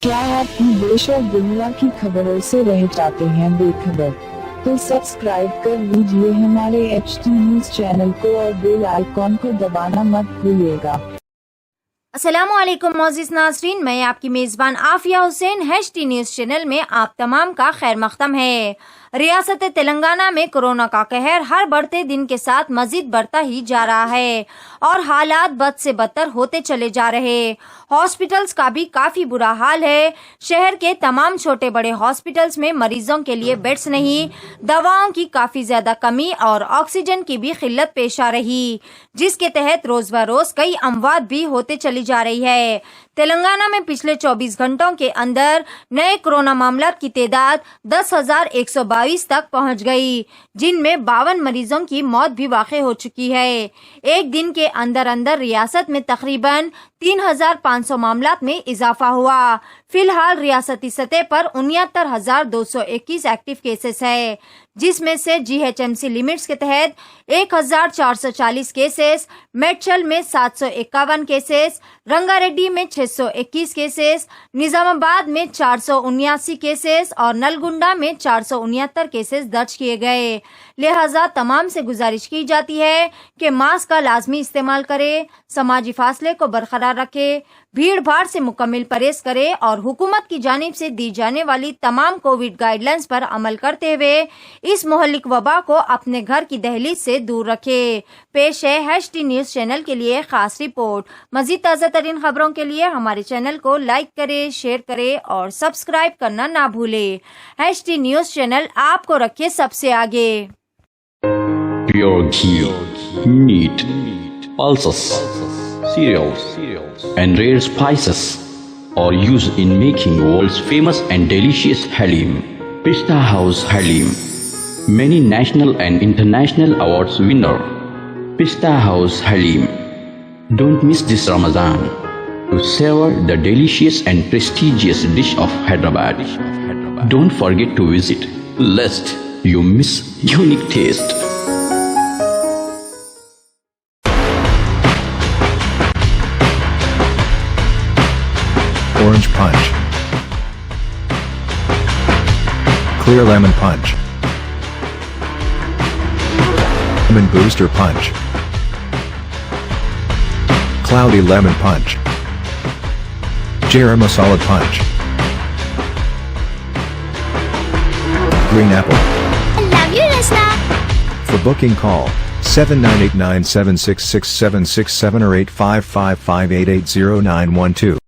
क्या आप देश और दुनिया की खबरों से रह जाते हैं बेखबर? तो सब्सक्राइब कर लीजिए हमारे HT न्यूज चैनल को और बेल आइकॉन को दबाना मत भूलिएगा। अस्सलामुअलैकुम मोअज़्ज़िज़ नाज़रीन, मैं आपकी मेज़बान Afiya Hussain HT news channel में आप तमाम का खैर मक़दम है। रियासत तेलंगाना में कोरोना का कहर हर बढ़ते दिन के साथ मजीद बढ़ता ही जा रहा है और हालात बद से बदतर होते चले जा रहे। हॉस्पिटल्स का भी काफी बुरा हाल है। शहर के तमाम छोटे बड़े हॉस्पिटल्स में मरीजों के लिए बेड्स नहीं, दवाओं की काफी ज्यादा कमी और ऑक्सीजन की भी किल्लत पेश आ रही, जिसके तहत रोज ब रोज कई अमवात भी होते चली जा रही है। तेलंगाना में पिछले 24 घंटों के अंदर नए कोरोना मामलों की तादाद 10,122 तक पहुंच गई, जिनमें 52 मरीजों की मौत भी वाक़ई हो चुकी है। एक दिन के अंदर अंदर रियासत में तकरीबन 3,500 मामलात में इजाफा हुआ। फिलहाल रियासती सतह पर 69,221 एक्टिव केसेस है, जिसमें से GHMC लिमिट्स के तहत 1,440 केसेस, मेडचल में 751 केसेस, रंगारेड्डी में 621 केसेस, निजामाबाद में 479 केसेस और नलगुंडा में 469 केसेस दर्ज किए गए। लिहाजा तमाम से गुजारिश की जाती है कि मास्क का लाजमी इस्तेमाल करें, समाजी फासले को बरकरार रखें, भीड़ भाड़ से मुकम्मल परहेज करें और हुकूमत की जानिब से दी जाने वाली तमाम कोविड गाइडलाइंस पर अमल करते हुए इस मोहल्लिक वबा को अपने घर की दहलीज से दूर रखें। पेश है HT न्यूज चैनल के लिए खास रिपोर्ट। मजीद ताज़ा तरीन खबरों के लिए हमारे चैनल को लाइक करें, शेयर करें और सब्सक्राइब करना ना भूलें। HT न्यूज चैनल आपको रखे सबसे आगे। Pure ghee, meat, pulses, cereals, and rare spices are used in making world's famous and delicious halim. Pista House Halim, many national and international awards winner. Pista House Halim. Don't miss this Ramadan to savor the delicious and prestigious dish of Hyderabad. Don't forget to visit, lest you miss unique taste. Orange Punch, Clear Lemon Punch, Lemon Booster Punch, Cloudy Lemon Punch, Garam Masala Punch, Green Apple. I love you, Rasna. For booking call 7989766767 or 8555880912.